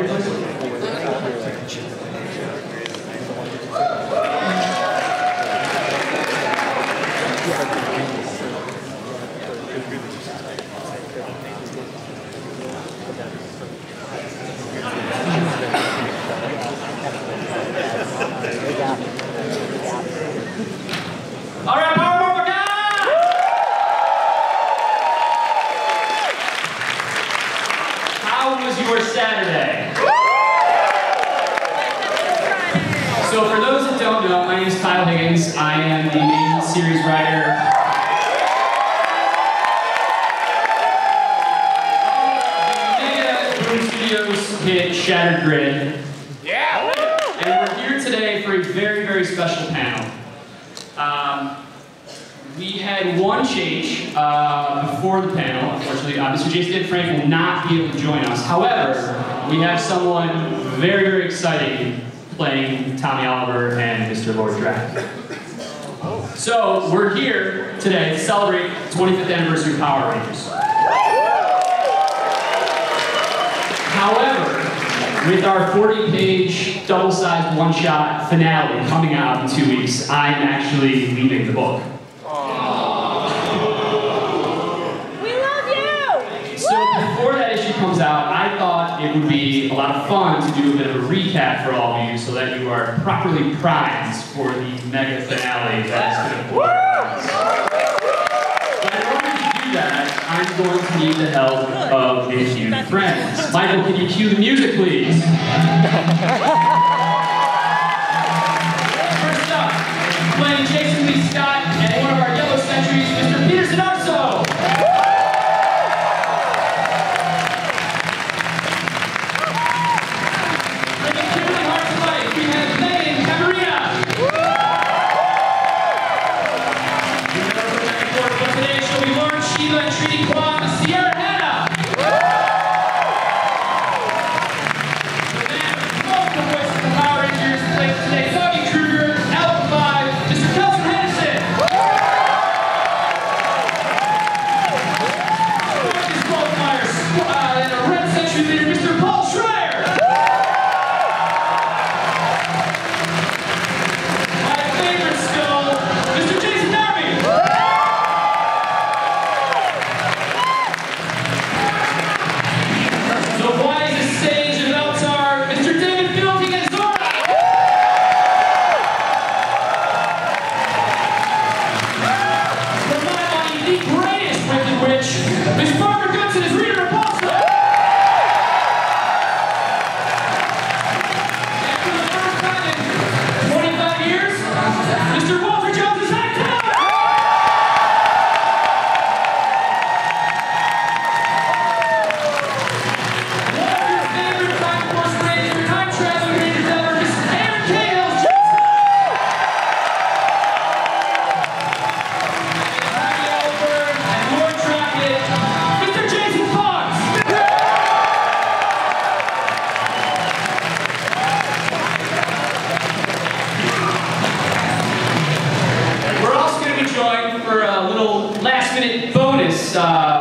here, please? All right, power Morphicon! How was your Saturday? So for those that don't know, my name is KYLE Higgins. I am the main series writer of the Mega Studios hit Shattered Grid. Yeah! And we're here today for a very, very special panel. We had one change before the panel, unfortunately. Mr. Jason Frank will not be able to join us. However, we have someone very, very exciting playing Tommy Oliver and Mr. Lord Drakkon. So, we're here today to celebrate the 25th anniversary of Power Rangers. However, with our 40-page, double-sized, one-shot finale coming out in 2 weeks, I'm actually leaving the book. Before that issue comes out, I thought it would be a lot of fun to do a bit of a recap for all of you so that you are properly primed for the mega finale that is going to But in order to do that, I'm going to need the help of a few friends. Michael, can you cue the music, please? First up, playing Jason Lee Scott and one of our yellow sentries, Mr. SUDARSO. MEGHAN CAMARENA. But today she'll be Lord Sheila and Trini Kwan, Sierra Hannah. The man with multiple voices of the Power Rangers plays today Doggy Kruger, Alpha 5, Mr. KELSON HENDERSON. Marcus Waldmeyer, and a Red Century leader, Mr. Paul SCHRIER.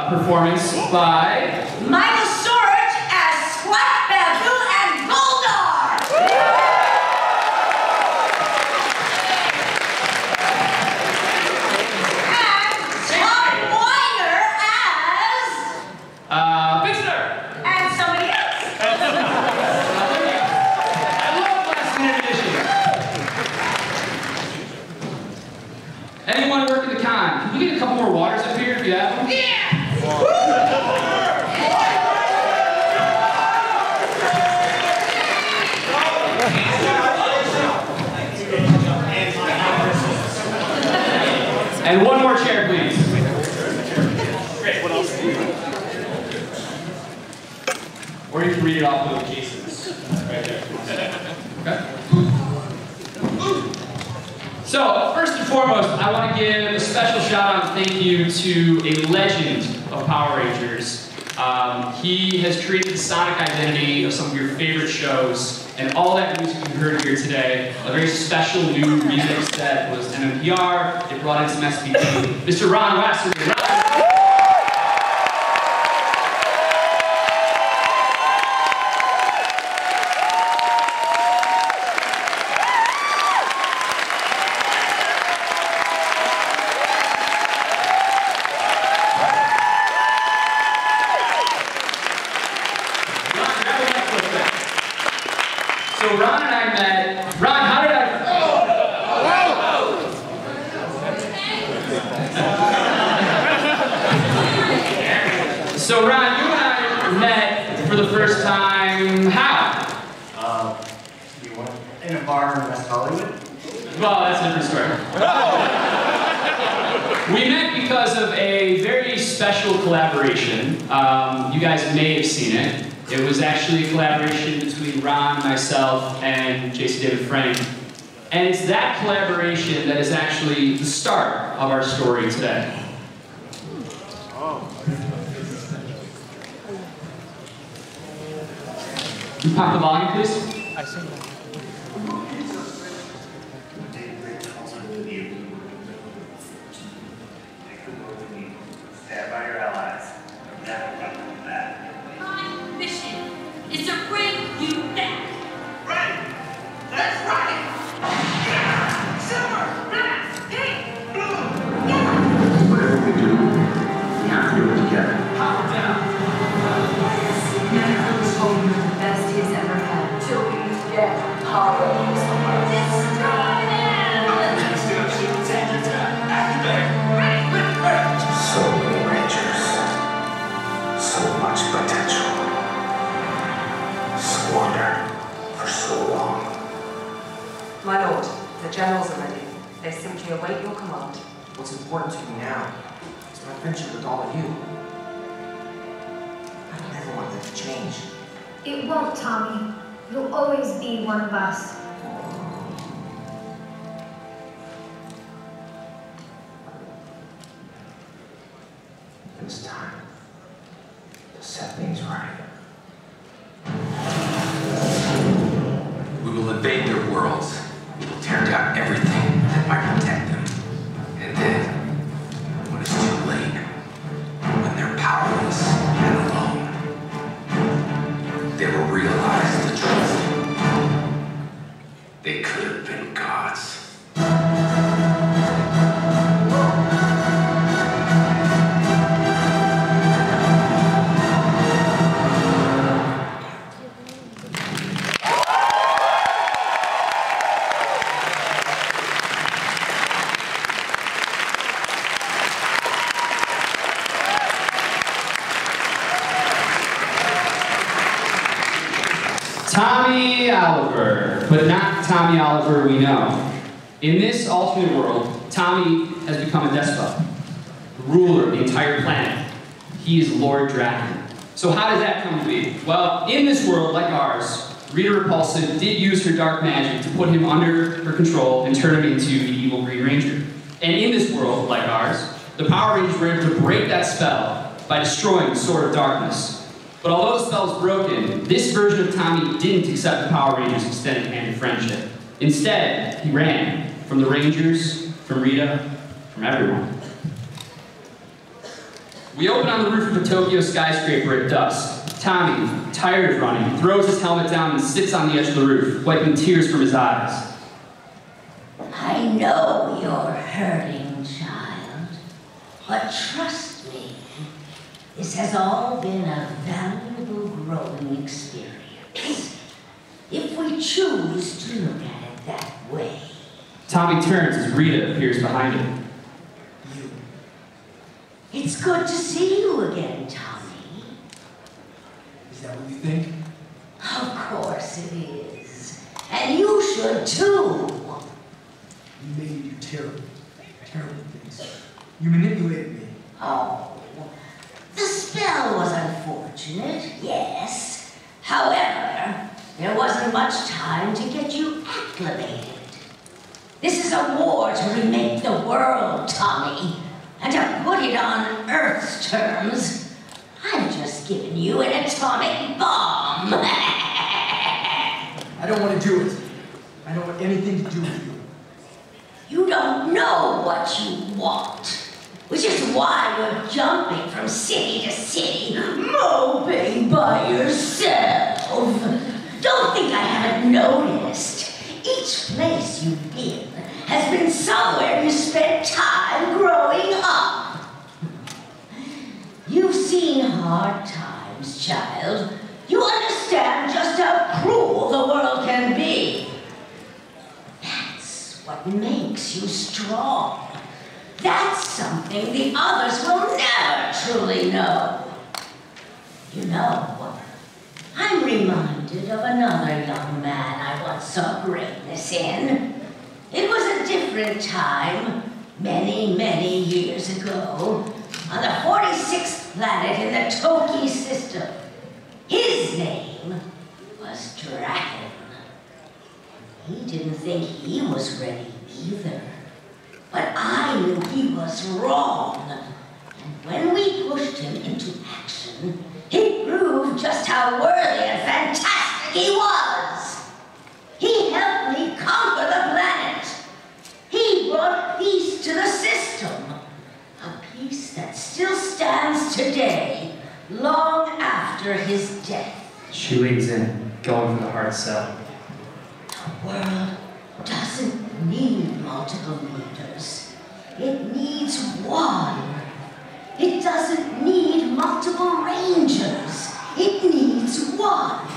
Performance by Michael Storage as Squat, Babu, and Goldar! And Tom Weiner as... Visitor! And somebody else! I love last minute additions. Anyone working the con? Can we get a couple more waters up here if you have them? Yeah! And one more chair, please. Great. What else? Or you can read it off of Jason's. Right there. Okay. So, first and foremost, I want to give a special shout out and thank you to a legend of Power Rangers. He has created the sonic identity of some of your favorite shows, and all that music you heard here today, a very special new remix that was MMPR. They brought in some SPT. Mr. Ron Wasserman. So Ron and I met. Ron, how did I? So Ron, you and I met for the first time. How? In a bar in West Hollywood. Well, that's a different story. We met because of a very special collaboration. You guys may have seen it. It was actually a collaboration between Ron, myself, and Jason David Frank. And it's that collaboration that is actually the start of our story today. Can you pop the volume, please? I see that. Stand by your allies. Never run from that. My mission is to bring you back. Right! That's right! Yeah! Silver! Red! Pink! Blue! Yeah! Whatever we do, we have to do it together. Power down! Never was hoping for the best he has ever had. Till we get power. Destroy them! So many Rangers. So much potential. Squandered for so long. My lord, the generals are ready. They simply await your command. What's important to me now is my friendship with all of you. I don't ever want that to change. It won't, Tommy. You'll always be one of us. It's time to set things right. We will invade their worlds. We will tear down everything that might protect them. And then, when it's too late, when they're powerless and alone, they will realize the truth. They could have been gods. Tommy Oliver, but not Tommy Oliver we know. In this alternate world, Tommy has become a despot, ruler of the entire planet. He is Lord Drakkon. So how does that come to be? Well, in this world, like ours, Rita Repulsa did use her dark magic to put him under her control and turn him into the evil Green Ranger. And in this world, like ours, the Power Rangers were able to break that spell by destroying the Sword of Darkness. But although the spell was broken, this version of Tommy didn't accept the Power Rangers' extended hand of friendship. Instead, he ran from the Rangers, from Rita, from everyone. We open on the roof of a Tokyo skyscraper at dusk. Tommy, tired of running, throws his helmet down and sits on the edge of the roof, wiping tears from his eyes. I know you're hurting, child, but trust me, this has all been a valuable growing experience. If we choose to look at it that way. Tommy turns as Rita appears behind him. It's good to see you again, Tommy. Is that what you think? Of course it is. And you should too. You made me do terrible, terrible things. You manipulated me. Oh, the spell was unfortunate, yes. However, there wasn't much time to get you acclimated. This is a war to remake the world, Tommy. And to put it on Earth's terms, I've just given you an atomic bomb. I don't want to do it. I don't want anything to do with you. You don't know what you want, which is why you're jumping from city to city, moping by yourself. Don't think I haven't noticed. Each place you've been has been somewhere you spent time growing up. You've seen hard times, child. You understand just how cruel the world can makes you strong. That's something the others will never truly know. You know, I'm reminded of another young man I once saw greatness in. It was a different time, many, many years ago, on the 46th planet in the Toki system. His name was Drakkon. He didn't think he was ready either. But I knew he was wrong. And when we pushed him into action, he proved just how worthy and fantastic he was. He helped me conquer the planet. He brought peace to the system. A peace that still stands today, long after his death. She leans in, going for the hard sell. The world doesn't need multiple leaders. It needs one. It doesn't need multiple rangers. It needs one.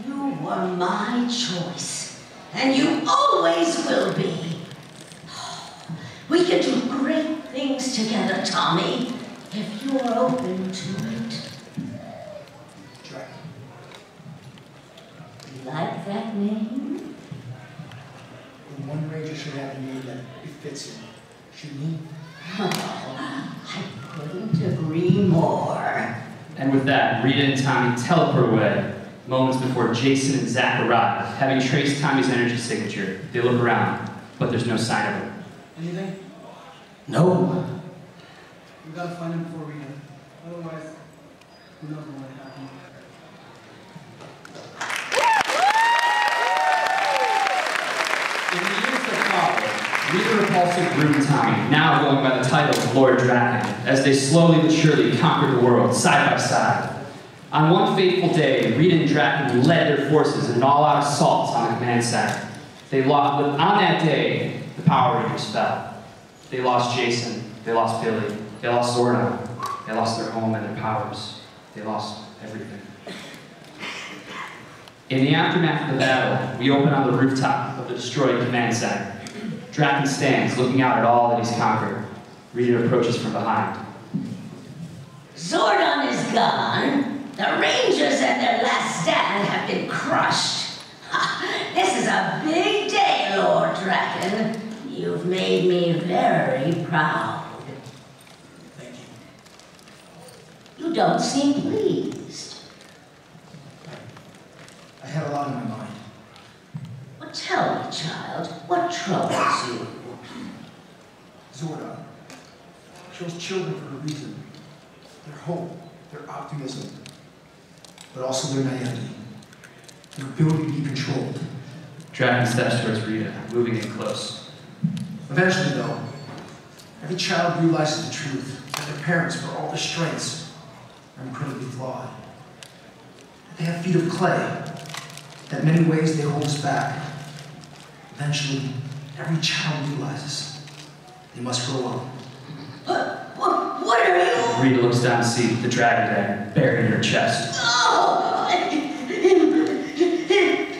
You were my choice, and you always will be. We can do great things together, Tommy, if you are open to it. Drakkon. You like that name? When one ranger should have a name that befits him, should me. Oh, I couldn't agree more. And with that, Rita and Tommy teleport away. Moments before Jason and Zach arrive, having traced Tommy's energy signature. They look around, but there's no sign of him. Anything? No. We gotta find him before we do. Otherwise, who knows what might happen. In the years that followed, Rita Repulsive grew Tommy, now going by the title of Lord Drakkon, as they slowly but surely conquered the world, side by side. On one fateful day, Rita and Drakkon led their forces in an all-out assault on the command center. On that day, the Power Rangers fell. They lost Jason, they lost Billy, they lost Zordon, they lost their home and their powers. They lost everything. In the aftermath of the battle, we open on the rooftop of the destroyed command center. Drakkon stands, looking out at all that he's conquered. Rita approaches from behind. Zordon is gone. The Rangers and their last stand have been crushed. This is a big day, Lord Drakkon. You've made me very proud. Thank you. You don't seem pleased. I had a lot on my mind. Well, tell me, child, what troubles you? Zordon chose children for a reason. Their hope, their optimism, but also their naivety, their ability to be controlled. Drakkon steps towards Rita, moving in close. Eventually, though, every child realizes the truth that their parents, for all their strengths, are incredibly flawed. That they have feet of clay, that in many ways they hold us back. Eventually, every child realizes they must grow up. What are you? Rita looks down to see the dragon dagger buried in her chest. Oh,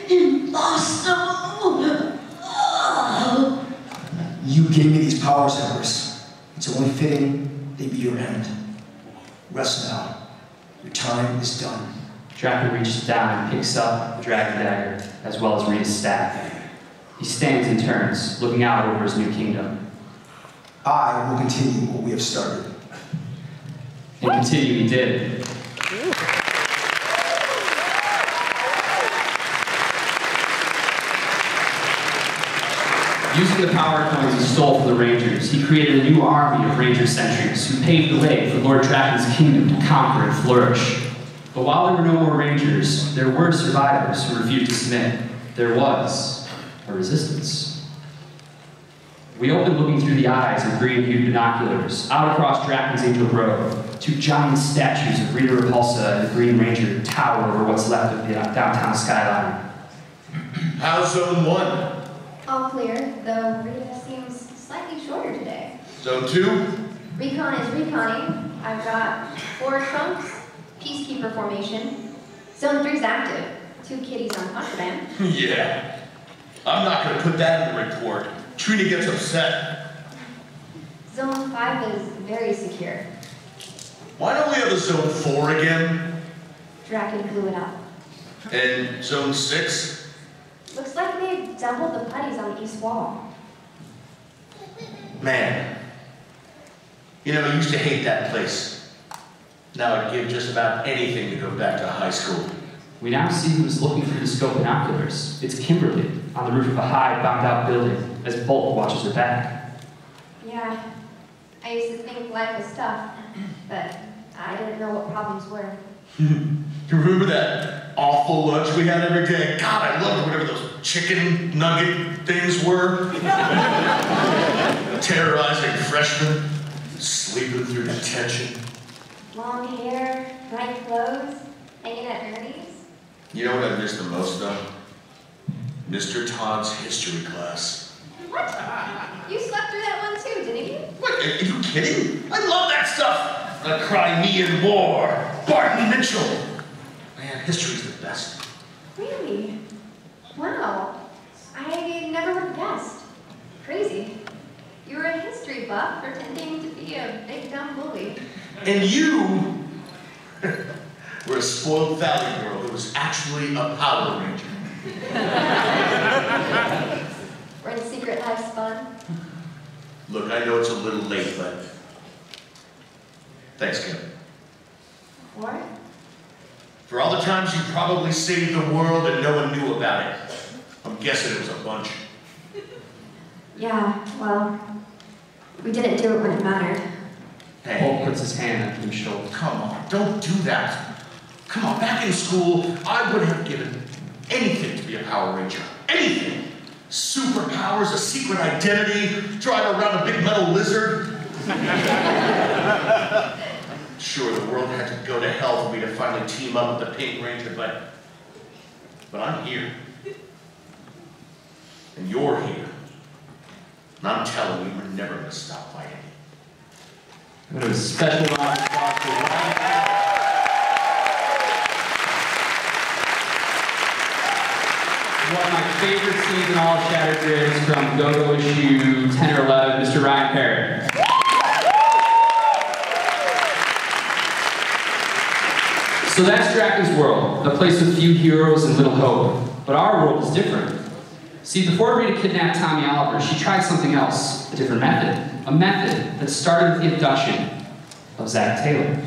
impossible. Oh. You gave me these powers, Everest. It's only fitting they be your end. Rest now. Your time is done. Drakkon reaches down and picks up the dragon dagger, as well as Rita's staff. He stands and turns, looking out over his new kingdom. I will continue what we have started. And continue he did. Using the power coins he stole from the Rangers, he created a new army of Ranger sentries who paved the way for Lord Drakkon's kingdom to conquer and flourish. But while there were no more Rangers, there were survivors who refused to submit. There was a resistance. We opened looking through the eyes of green-hued binoculars, out across Drakkon's Angel Grove. Two giant statues of Rita Repulsa and the Green Ranger tower over what's left of the downtown skyline. How's Zone 1? All clear, though Rita seems slightly shorter today. Zone 2? Recon is reconning. I've got 4 trunks, peacekeeper formation. Zone 3's active. 2 kitties on contraband. Yeah. I'm not going to put that in the report. Trina gets upset. Zone 5 is very secure. Why don't we have a Zone 4 again? Drakkon blew it up. And Zone 6? Looks like they've doubled the putties on the east wall. Man. You know, I used to hate that place. Now I'd give just about anything to go back to high school. We now see who's looking through the scope binoculars. It's Kimberly, on the roof of a high, bombed-out building, as Bolt watches her back. Yeah, I used to think life was tough, but I didn't know what problems were. You remember that awful lunch we had every day? God, I loved whatever those chicken nugget things were. Terrorizing freshmen, sleeping through detention. Long hair, bright clothes, hanging at nerdies. You know what I miss the most, though? Mr. Todd's history class. What? You slept through that one too, didn't you? What? Are you kidding? I love that stuff! The Crimean War, Barton Mitchell. Man, history's the best. Really? Wow. I never would have guessed. Crazy. You were a history buff pretending to be a big dumb bully. And you were a spoiled valley girl who was actually a Power Ranger. We're in Secret Life's fun. Look, I know it's a little late, but thanks, Kim. What? For all the times you probably saved the world and no one knew about it. I'm guessing it was a bunch. Yeah, well, we didn't do it when it mattered. Hey. Bolt puts his hand on Kim's shoulder. Come on, don't do that. Come on, back in school, I would have given anything to be a Power Ranger. Anything. Superpowers, a secret identity, drive around a big metal lizard. Sure, the world had to go to hell for me to finally team up with the Pink Ranger, but I'm here. And you're here. And I'm telling you, we're never going to stop fighting. I'm going to do a special round of applause for Ryan. One of my favorite scenes in all of Shattered Grids from Go-Go issue 10 or 11, Mr. Ryan Parrott. So that's Drakkon's world, a place with few heroes and little hope. But our world is different. See, before Rita kidnapped Tommy Oliver, she tried something else, a different method. A method that started with the abduction of Zach Taylor.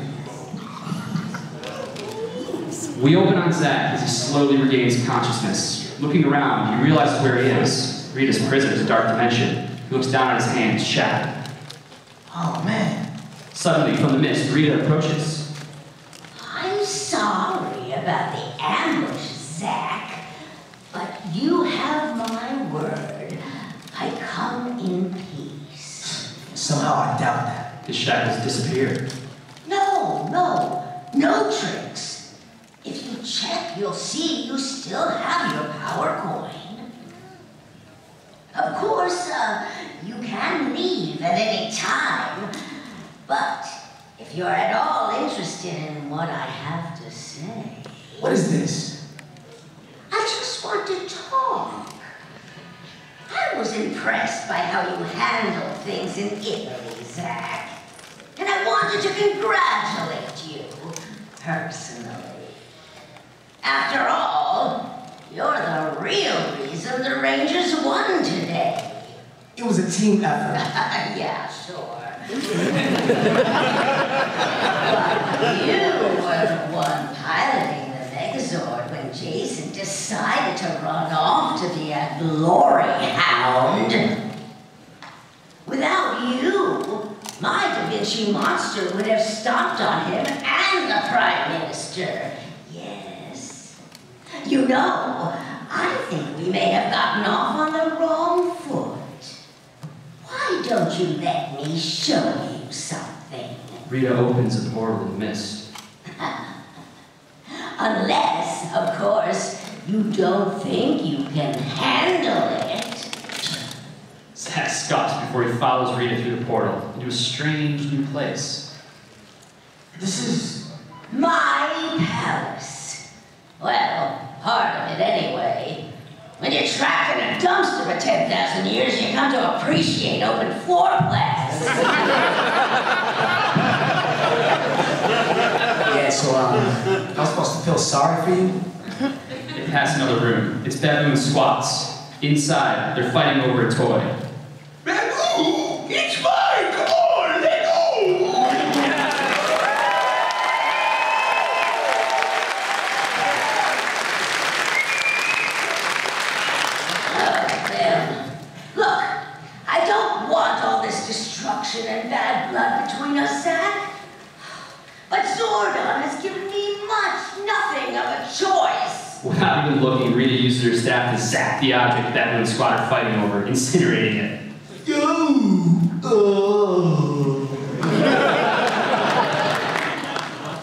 We open on Zach as he slowly regains consciousness. Looking around, he realizes where he is. Rita's prison is a dark dimension. He looks down at his hands, shattered. Oh, man. Suddenly, from the mist, Rita approaches. I'm sorry about the ambush, Zach, but you have my word. I come in peace. Somehow I doubt that. His shackles disappear. No tricks. If you check, you'll see you still have your power coin. Of course, you can leave at any time, but if you're at all interested in what I have to say... What is this? I just want to talk. I was impressed by how you handled things in Italy, Zach. And I wanted to congratulate you, personally. After all, you're the real reason the Rangers won today. It was a team effort. Yeah, sure. But you were the one piloting the Megazord when Jason decided to run off to be a glory hound. Without you, my Da Vinci monster would have stomped on him and the Prime Minister. Yes. You know, I think we may have gotten off on the wrong foot. Why don't you let me show you something? Rita opens a portal in the mist. Unless, of course, you don't think you can handle it. Zach scoffs before he follows Rita through the portal into a strange new place. This is... My palace. Well, part of it anyway. When you're trapped in a dumpster for 10,000 years, you come to appreciate open floor plans. Yeah, so, I was supposed to feel sorry for you? They pass another room. It's baboon squats. Inside, they're fighting over a toy. Baboon! It's mine! Come on, let go! Oh, Bill. Look, I don't want all this destruction and bad blood between us, Zack. But Zordon has given me nothing of a choice. Without even looking, Rita uses her staff to zap the object baboon squad are fighting over, incinerating it.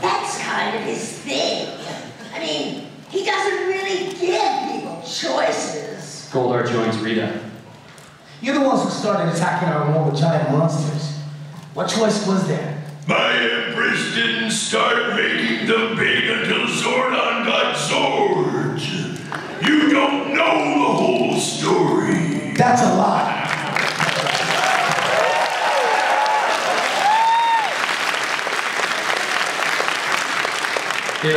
That's kind of his thing. I mean, he doesn't really give people choices. Goldar joins Rita. You're the ones who started attacking our war with giant monsters. What choice was there? My Empress didn't start making them big until Zordon got swords. You don't know the whole story. That's a lie. They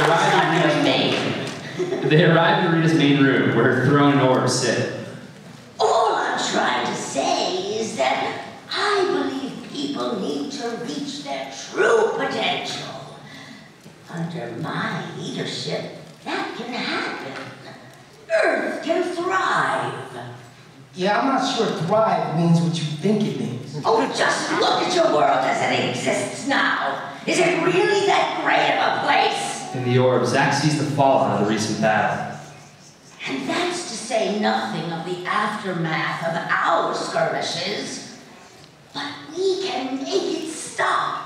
arrive in Rita's main room, where her throne and orbs sit. All I'm trying to say is that I believe people need to reach their true potential. Under my leadership, that can happen. Earth can thrive. Yeah, I'm not sure thrive means what you think it means. Oh, just look at your world as it exists now. Is it really that great of a place? In the orb, Zack sees the fallout of the recent battle. And that's to say nothing of the aftermath of our skirmishes. But we can make it stop.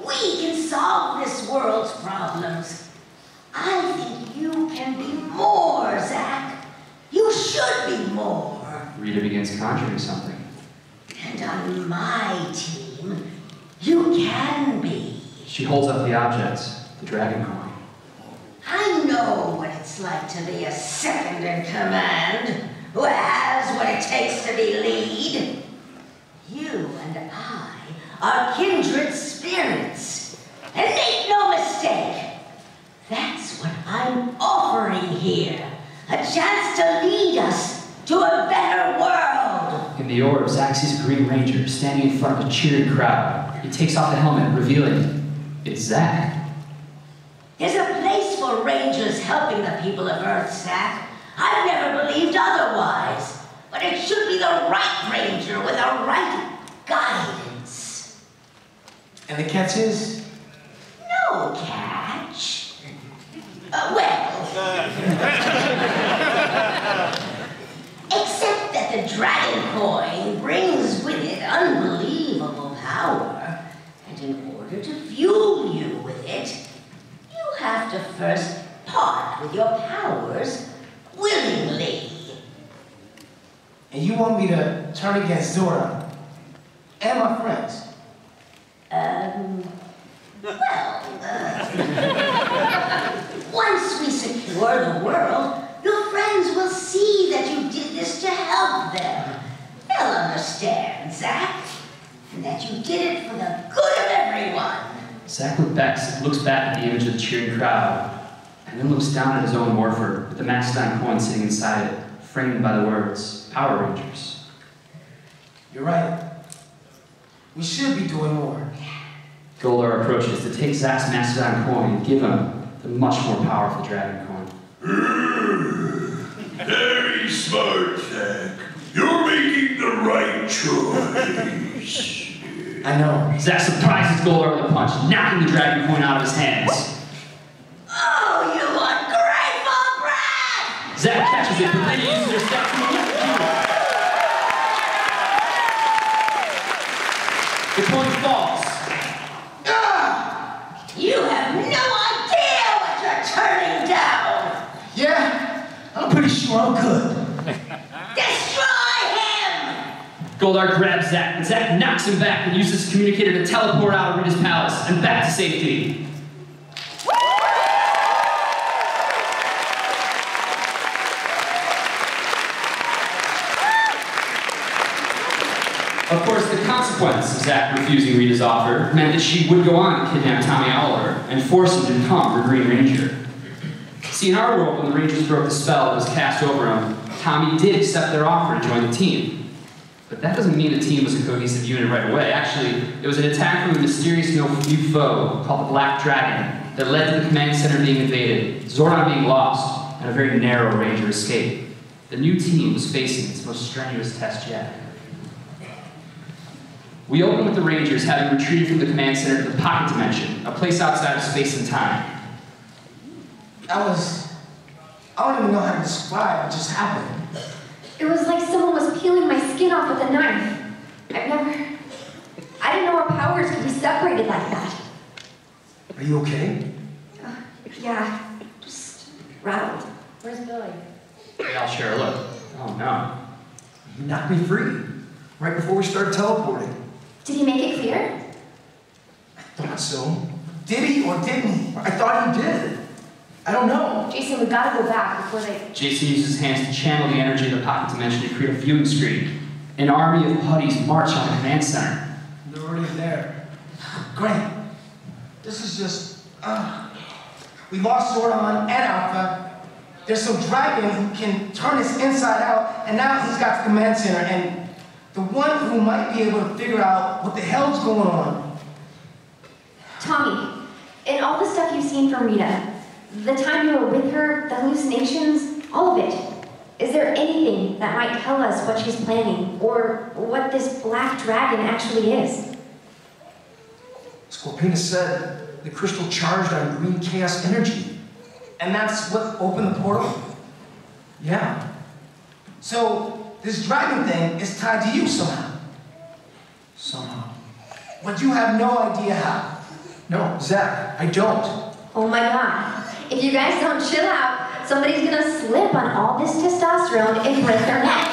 We can solve this world's problems. I think you can be more, Zack. You should be more. Rita begins conjuring something. And on my team, you can be. She holds up the object, the dragon coin. I know what it's like to be a second in command, who has what it takes to be lead. You and I are kindred spirits, and make no mistake, that's what I'm offering here, a chance to lead us to a better world. In the orb, Zack sees a Green Ranger standing in front of a cheering crowd. He takes off the helmet, revealing it's Zack. There's a place for Rangers helping the people of Earth, Zack. I've never believed otherwise. But it should be the right Ranger with the right guidance. And the catch is? No catch. Well. Except that the dragon coin brings with it unbelievable power. And in order to fuel you with it, you have to first part with your powers willingly. And you want me to turn against Zordon and my friends? Once we secure the world, your friends will see that you did this to help them. They'll understand, Zack, and that you did it for the good of everyone. Zack looks back at the image of the cheering crowd, and then looks down at his own morpher with the Mastodon coin sitting inside it, framed by the words, Power Rangers. You're right. We should be doing more. Goldar approaches to take Zack's Mastodon coin and give him the much more powerful dragon coin. Very smart, Zack. You're making the right choice. I know. Zack surprises Goldar with a punch, knocking the dragon coin out of his hands. Oh, you ungrateful brat! Zack catches it, but then he uses her staff to electrocute it. The coin falls. You have no idea what you're turning down! Yeah, I'm pretty sure I'm good. Destroy him! Goldar grabs Zack, and Zack knocks him back and uses his communicator to teleport out of Rita's palace and back to safety. Of course, the consequence of Zack refusing Rita's offer meant that she would go on to kidnap Tommy Oliver and force him to become her Green Ranger. See, in our world, when the Rangers broke the spell that was cast over him, Tommy did accept their offer to join the team. But that doesn't mean the team was a cohesive unit right away. Actually, it was an attack from a mysterious new foe called the Black Dragon that led to the command center being invaded, Zordon being lost, and a very narrow Ranger escape. The new team was facing its most strenuous test yet. We open with the Rangers having retreated from the command center to the Pocket Dimension, a place outside of space and time. I don't even know how to describe what just happened. It was like someone was peeling my skin off with a knife. I didn't know our powers could be separated like that. Are you okay? Yeah, just rattled. Where's Billy? Hey, I'll share a look. Oh no. He knocked me free, right before we started teleporting. Did he make it clear? I thought so. Did he or didn't he? I thought he did. I don't know. Jason, we gotta go back before they... Jason uses his hands to channel the energy of the Pocket Dimension to create a viewing screen. An army of putties march on the command center. They're already there. Great. This is just... we lost Zordon and Alpha. There's some dragon who can turn us inside out, and now he's got the command center, and the one who might be able to figure out what the hell's going on. Tommy, in all the stuff you've seen from Rita, the time you were with her, the hallucinations, all of it, is there anything that might tell us what she's planning, or what this black dragon actually is? Scorpina said the crystal charged on green chaos energy. And that's what opened the portal? Yeah. So, this dragon thing is tied to you somehow? Somehow. But you have no idea how? No, Zack, I don't. Oh my God. If you guys don't chill out, somebody's gonna slip on all this testosterone and break their neck.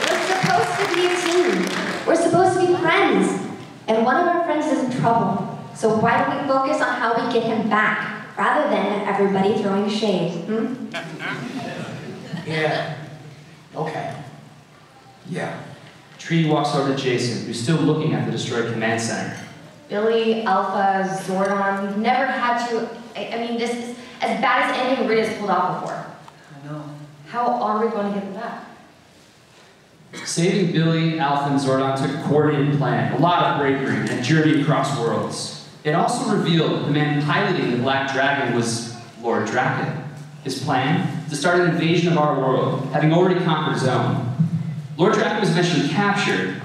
We're supposed to be a team. We're supposed to be friends. And one of our friends is in trouble. So why don't we focus on how we get him back, rather than everybody throwing shade, Yeah. Okay. Yeah. Tree walks over to Jason, who's still looking at the destroyed command center. Billy, Alpha, Zordon, we've never had to, I mean, this is as bad as anything Rita's pulled off before. I know. How are we going to get them back? Saving Billy, Alpha, and Zordon took a coordinated plan, a lot of bravery, and a journey across worlds. It also revealed that the man piloting the Black Dragon was Lord Drakkon. His plan? To start an invasion of our world, having already conquered his own. Lord Drakkon was eventually captured,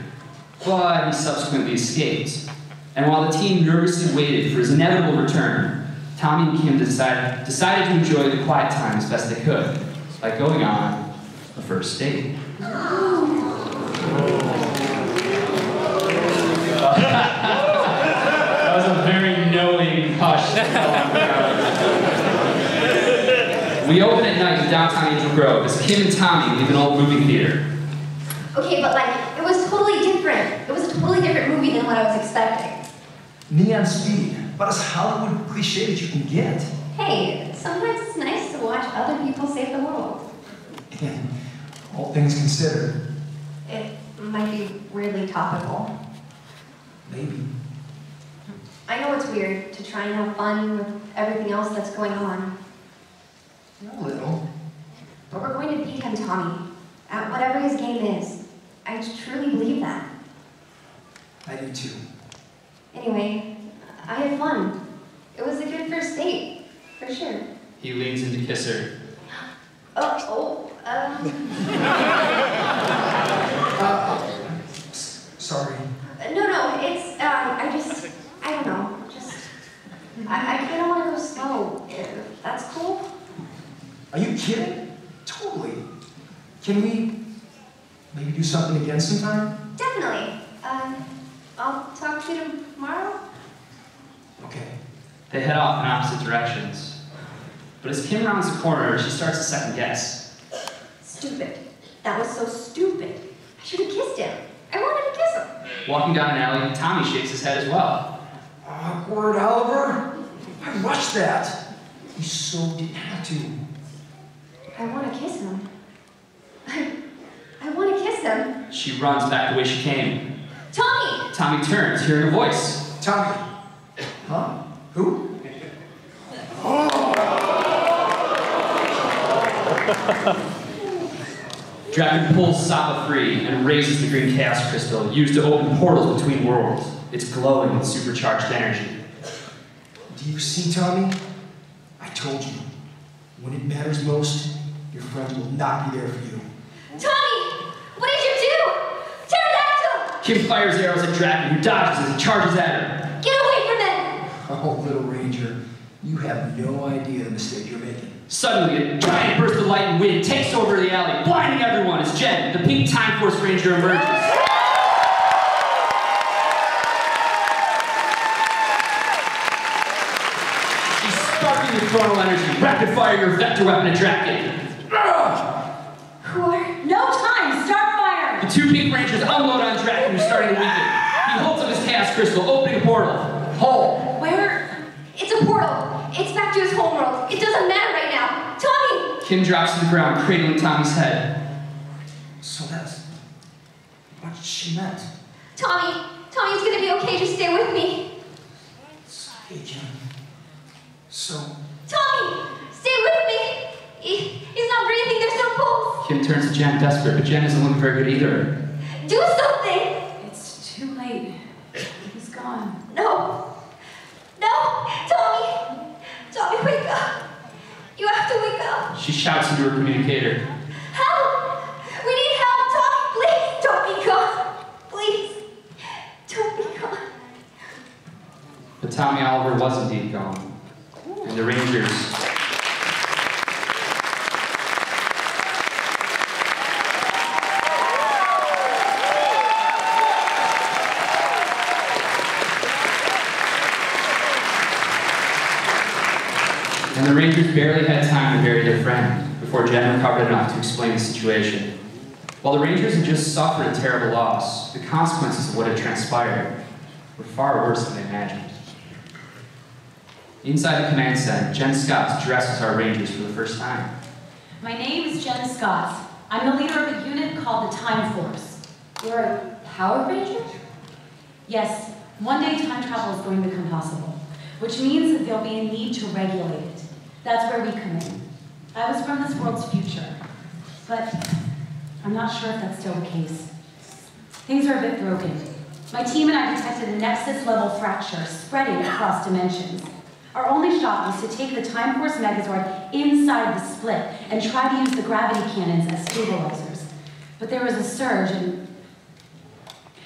but he subsequently escaped. And while the team nervously waited for his inevitable return, Tommy and Kim decided to enjoy the quiet time as best they could, by going on a first date. That was a very knowing hush. We open at night in downtown Angel Grove as Kim and Tommy leave an old movie theater. Okay, but like, it was totally different. It was a totally different movie than what I was expecting. Neon speed, about as Hollywood cliche as you can get. Hey, sometimes it's nice to watch other people save the world. And all things considered. It might be weirdly topical. Maybe. I know it's weird to try and have fun with everything else that's going on. A little. But we're going to beat him, Tommy. At whatever his game is. I truly believe that. I do too. Anyway, I had fun. It was a good first date, for sure. He leans in to kiss her. Sorry. No, it's, I don't know, I kind of want to go slow, if that's cool. Are you kidding? Totally. Can we maybe do something again sometime? Definitely. I'll talk to you tomorrow. Okay. They head off in opposite directions. But as Kim rounds the corner, she starts to second guess. Stupid. That was so stupid. I should have kissed him. I wanted to kiss him. Walking down an alley, Tommy shakes his head as well. Awkward, Oliver. I rushed that. You so didn't have to. I want to kiss him. I want to kiss him. She runs back the way she came. Tommy! Tommy turns, hearing a voice. Tommy. Huh? Who? Drakkon pulls Saba free and raises the green chaos crystal used to open portals between worlds. It's glowing with supercharged energy. Do you see, Tommy? I told you, when it matters most, your friend will not be there for you. Tommy! What did you do? Pterodactyl! Kim fires arrows at Drakkon, who dodges as he charges at her. Get away from them! Oh, little ranger, you have no idea the mistake you're making. Suddenly, a giant burst of light and wind takes over the alley, blinding everyone as Jen, the pink Time Force Ranger, emerges. She's sparking with chronal energy, rapid fire your vector weapon at Drakkon. No time! Start firing! The two pink Rangers unload on Drakkon, who's starting to weaken. He holds up his chaos crystal, opening a portal. Hole. Where? It's a portal. It's back to his homeworld. It doesn't matter right now. Tommy! Kim drops to the ground, cradling Tommy's head. So that's what she meant. Tommy! Tommy's gonna be okay. Just stay with me. Hey, Kim. So... Tommy! Stay with me! He's not breathing. There's no pulse. Kim turns to Jen, desperate, but Jen isn't looking very good either. Do something! It's too late. He's gone. No! No! Tommy! Tommy, wake up! You have to wake up! She shouts into her communicator. Help! We need help! Tommy, please! Don't be gone! Please! Don't be gone. But Tommy Oliver was indeed gone. And the Rangers... And the Rangers barely had time to bury their friend before Jen recovered enough to explain the situation. While the Rangers had just suffered a terrible loss, the consequences of what had transpired were far worse than they imagined. Inside the command center, Jen Scott dresses our Rangers for the first time. My name is Jen Scott. I'm the leader of a unit called the Time Force. You're a Power Ranger? Yes, one day time travel is going to become possible, which means that there'll be a need to regulate it. That's where we come in. I was from this world's future, but I'm not sure if that's still the case. Things are a bit broken. My team and I detected a Nexus-level fracture spreading across dimensions. Our only shot was to take the Time Force Megazord inside the split and try to use the gravity cannons as stabilizers. But there was a surge, and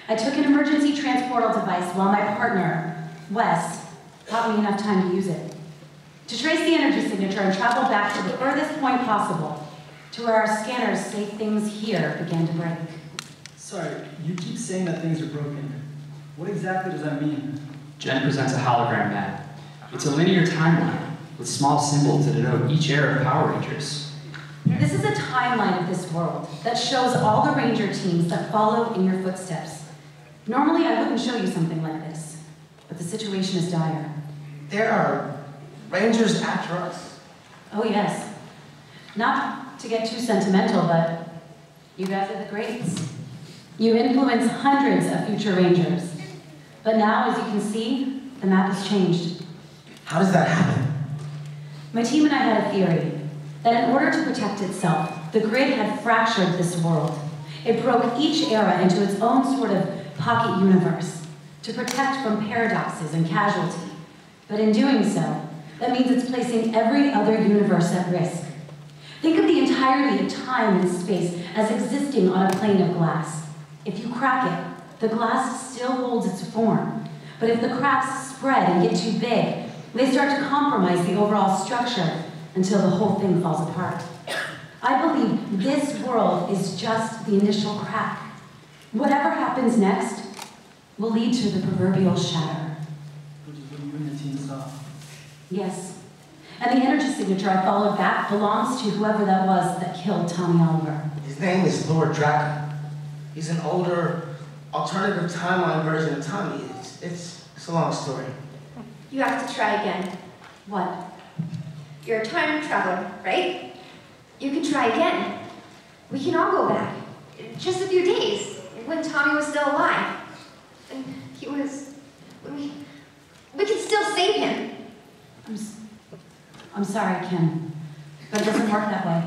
I took an emergency transportal device while my partner, Wes, taught me enough time to use it. To trace the energy signature and travel back to the furthest point possible, to where our scanners say things here began to break. Sorry, you keep saying that things are broken. What exactly does that mean? Jen presents a hologram map. It's a linear timeline with small symbols that denote each era of Power Rangers. This is a timeline of this world that shows all the Ranger teams that followed in your footsteps. Normally, I wouldn't show you something like this, but the situation is dire. There are Rangers after us. Oh yes. Not to get too sentimental, but you guys are the greats. You influence hundreds of future Rangers. But now, as you can see, the map has changed. How does that happen? My team and I had a theory that in order to protect itself, the grid had fractured this world. It broke each era into its own sort of pocket universe to protect from paradoxes and casualty. But in doing so, that means it's placing every other universe at risk. Think of the entirety of time and space as existing on a plane of glass. If you crack it, the glass still holds its form. But if the cracks spread and get too big, they start to compromise the overall structure until the whole thing falls apart. I believe this world is just the initial crack. Whatever happens next will lead to the proverbial shatter. Which is what you and the team saw. Yes. And the energy signature I followed back belongs to whoever that was that killed Tommy Oliver. His name is Lord Drakkon. He's an older, alternative timeline version of Tommy. It's a long story. You have to try again. What? You're a time traveler, right? You can try again. We can all go back. Just a few days. when Tommy was still alive. And he was... We can still save him. I'm sorry, Kim, but it doesn't work that way.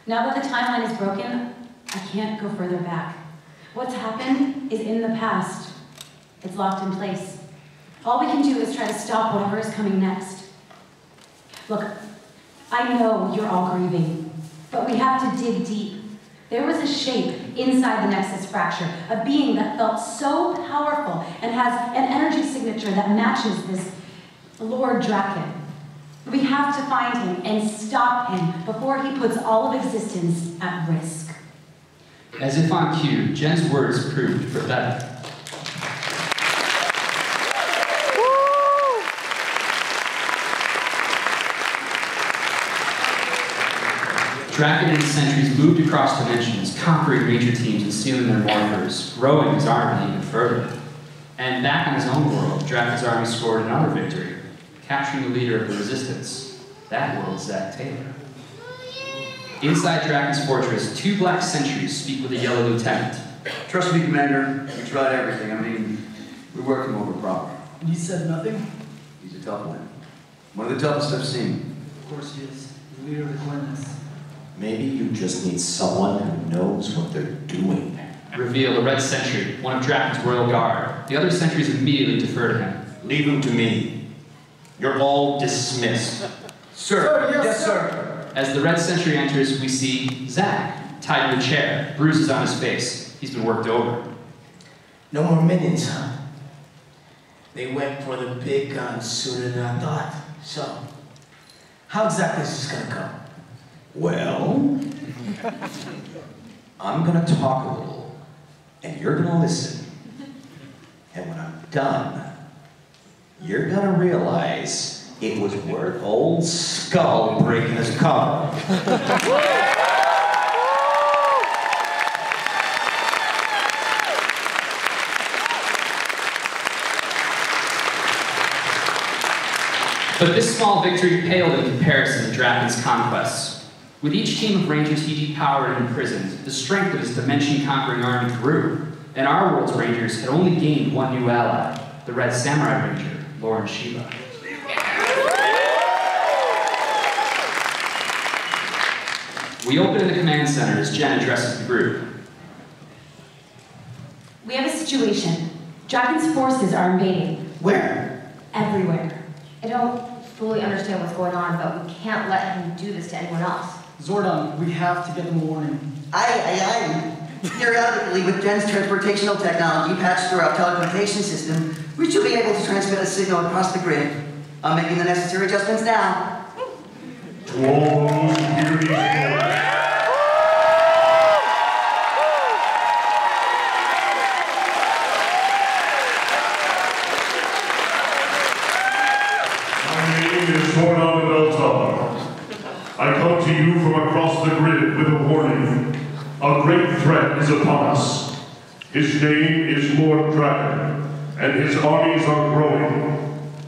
Now that the timeline is broken, I can't go further back. What's happened is in the past. It's locked in place. All we can do is try to stop whatever is coming next. Look, I know you're all grieving, but we have to dig deep. There was a shape inside the Nexus fracture, a being that felt so powerful and has an energy signature that matches this Lord Drakkon. We have to find him and stop him before he puts all of existence at risk. As if on cue, Jen's words proved prophetic. Drakkon and his sentries moved across dimensions, conquering Ranger teams and stealing their morphers, growing his army even further. And back on his own world, Drakkon's army scored another victory, capturing the leader of the resistance. That world's Zach Taylor. Inside Drakkon's fortress, 2 black sentries speak with a yellow lieutenant. Trust me, Commander. We tried everything. I mean, we worked him over properly. You said nothing? He's a tough one. One of the toughest I've seen. Of course he is. The leader of the Coordinates. Maybe you just need someone who knows what they're doing. Reveal the Red Sentry, one of Drakkon's royal guard. The other sentries immediately defer to him. Leave him to me. You're all dismissed. Sir, yes, sir. As the Red Sentry enters, we see Zach, tied to a chair, bruises on his face. He's been worked over. No more minions, huh? They went for the big guns sooner than I thought. So, how exactly is this gonna go? Well, I'm gonna talk a little, and you're gonna listen. And when I'm done, you're gonna realize it was worth old Skull breaking his collar. But this small victory paled in comparison to Drakkon's conquests. With each team of Rangers he depowered and imprisoned, the strength of his dimension-conquering army grew, and our world's Rangers had only gained one new ally, the Red Samurai Ranger, Lord Shiva. We open in the command center as Jen addresses the group. We have a situation. Drakkon's forces are invading. Where? Everywhere. I don't fully understand what's going on, but we can't let him do this to anyone else. Zordon, we have to give them a warning. Aye. Periodically, with Jen's transportational technology patched through our telecommunication system, we should be able to transmit a signal across the grid. I'm making the necessary adjustments now. To all those who hear these words, my name is Zordon Beltar. I come to you from across the grid with a warning. A great threat is upon us. His name is Lord Drakkon, and his armies are growing.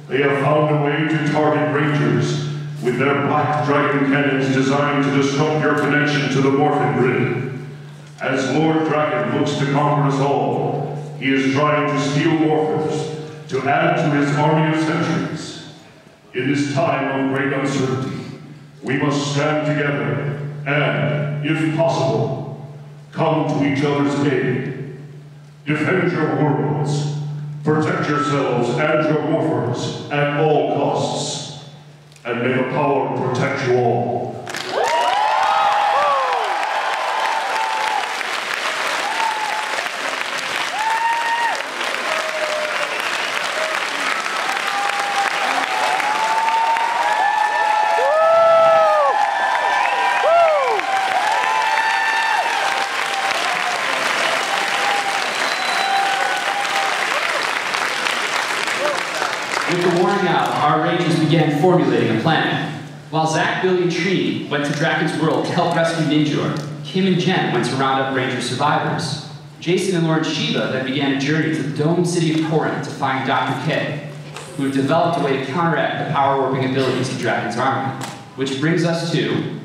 They have found a way to target Rangers with their black dragon cannons designed to disrupt your connection to the Morphin grid. As Lord Drakkon looks to conquer us all, he is trying to steal Morphers to add to his army of sentries. In this time of great uncertainty, we must stand together and, if possible, come to each other's aid. Defend your worlds, protect yourselves and your morphers at all costs, and may the power protect you all. With the warning out, our Rangers began formulating a plan. While Zach, Billy, and Trini went to Drakkon's world to help rescue Ninjor, Kim and Jen went to round up Ranger survivors. Jason and Lord Shiva then began a journey to the domed city of Corinth to find Dr. K, who had developed a way to counteract the power-warping abilities of Drakkon's army. Which brings us to...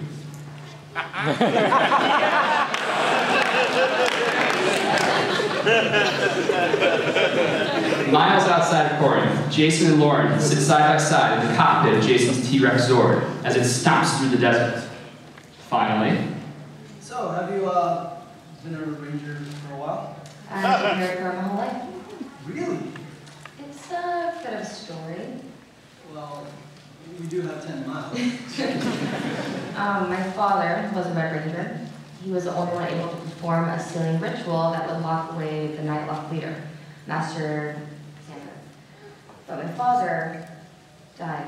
Miles outside of Corinth, Jason and Lauren sit side by side in the cockpit of Jason's T-Rex Zord as it stomps through the desert. Finally. So, have you been a ranger for a while? I've been here for my whole life. Really? It's a bit of a story. Well, we do have 10 miles. My father was a Red Ranger. He was the only one able to perform a sealing ritual that would lock away the Nightlock leader, Master Xander. But my father died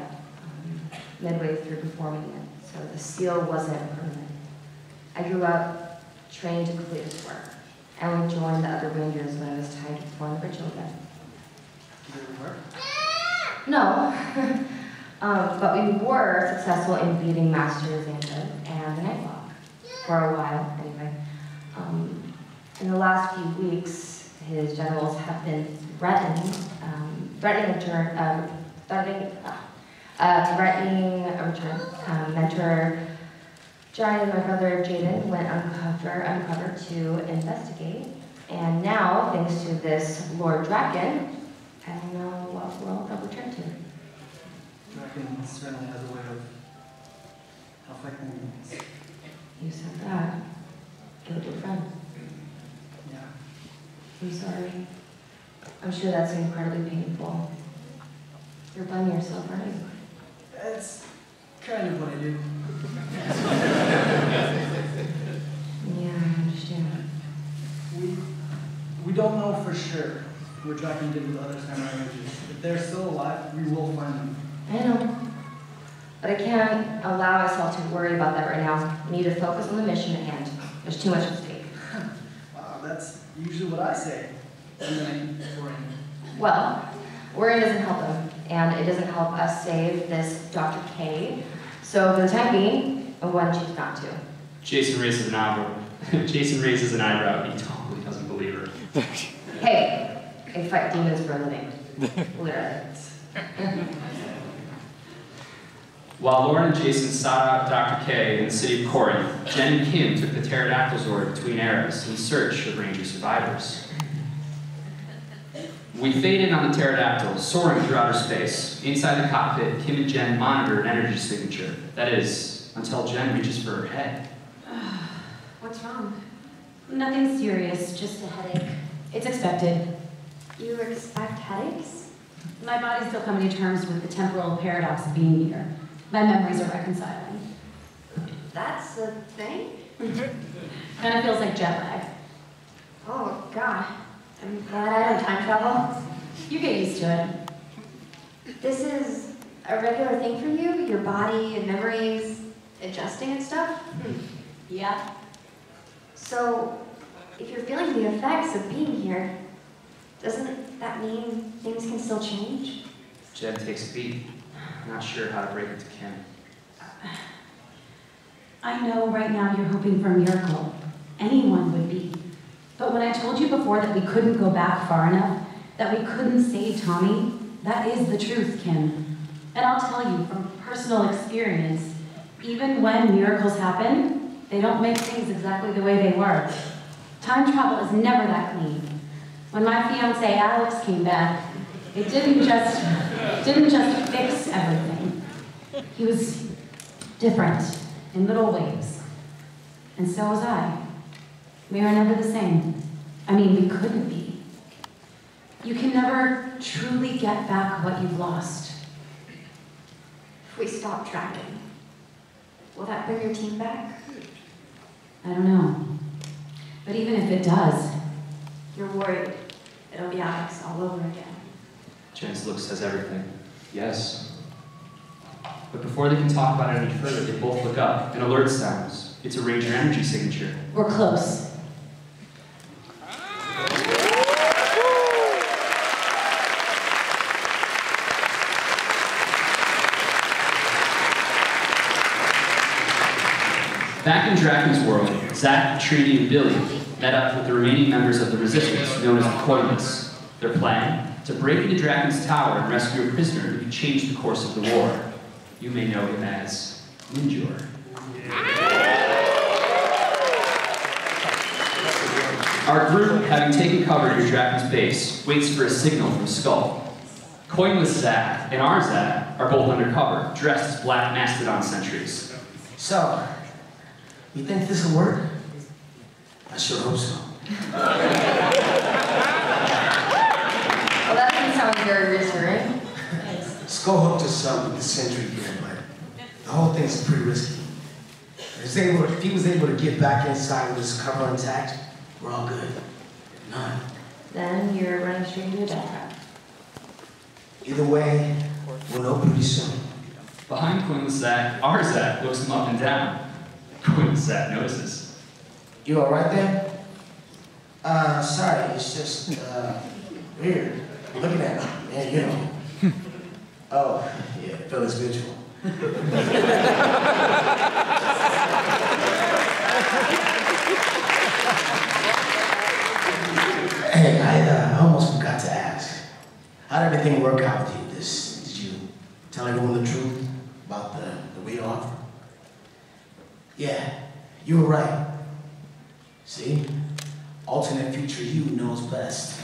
midway through performing it, so the seal wasn't permanent. I grew up trained to complete this work. I only joined the other Rangers when I was time to perform the ritual again. Did it work? No. But we were successful in beating Master Xander and the Nightlock. For a while, anyway. In the last few weeks, his generals have been threatening a return. Mentor Johnny and my brother Jaden went uncover to investigate. And now, thanks to this Lord Drakkon, I don't know what world they'll return to. Drakkon certainly has a way of affecting things. You said that. Killed your friend. Yeah. I'm sorry. I'm sure that's incredibly painful. You're blaming yourself, aren't you? That's kind of what I do. Yeah, I understand. We don't know for sure what Drakkon did with the other Samurai Rangers. If they're still alive, we will find them. I know. But I can't allow myself to worry about that right now. I need to focus on the mission at hand. There's too much at stake. Wow, that's usually what I say. And then worrying. Well, worrying doesn't help them, and it doesn't help us save this Dr. K. So for the time being, I'm going to choose not to. Jason raises an eyebrow. Jason raises an eyebrow. He totally doesn't believe her. Hey, I fight demons for a living. Literally. While Lauren and Jason sought out Dr. K in the city of Corinth, Jen and Kim took the pterodactyl Zord between eras in search of Ranger survivors. We fade in on the pterodactyl, soaring through outer space. Inside the cockpit, Kim and Jen monitor an energy signature. That is, until Jen reaches for her head. What's wrong? Nothing serious, just a headache. It's expected. You expect headaches? My body's still coming to terms with the temporal paradox of being here. My memories are reconciling. That's a thing? Kind of feels like jet lag. Oh, God. I'm glad I don't time travel. You get used to it. This is a regular thing for you? Your body and memories adjusting and stuff? Yeah. So, if you're feeling the effects of being here, doesn't that mean things can still change? Jen takes a beat. Not sure how to break it to Kim. I know right now you're hoping for a miracle. Anyone would be. But when I told you before that we couldn't go back far enough, that we couldn't save Tommy, that is the truth, Kim. And I'll tell you from personal experience, even when miracles happen, they don't make things exactly the way they were. Time travel is never that clean. When my fiance Alex came back, it didn't just fix everything. He was different in little ways. And so was I. We were never the same. I mean, we couldn't be. You can never truly get back what you've lost. If we stop tracking, will that bring your team back? I don't know. But even if it does, you're worried it'll be Alex all over again. Jen's look says everything. Yes. But before they can talk about it any further, they both look up. An alert sounds. It's a Ranger energy signature. We're close. Back in Drakkon's world, Zack, Trini, and Billy met up with the remaining members of the Resistance, known as the Coilers. Their plan? To break into Drakkon's tower and rescue a prisoner who could change the course of the war. You may know him as Ninjor. Our group, having taken cover near Drakkon's base, waits for a signal from Skull. Coinless Zack and our Zack are both undercover, dressed as black mastodon sentries. So, you think this will work? I sure hope so. Well, that doesn't sound very reassuring. Skull hooked us up with the sentry gear, but the whole thing's pretty risky. If he was able to get back inside with his cover intact, we're all good. If not, Then you're running straight into a death trap. either way, we'll know pretty soon. Behind Coinless Zack, our Zack looks him up and down. Coinless Zack notices. You all right there? Sorry, it's just, weird. Looking at him, yeah, you know. Oh, yeah, Phyllis Vigil. Hey, I almost forgot to ask. How did everything work out with you? Did you tell everyone the truth about the weight offer? Yeah, you were right. See? Alternate future you knows best.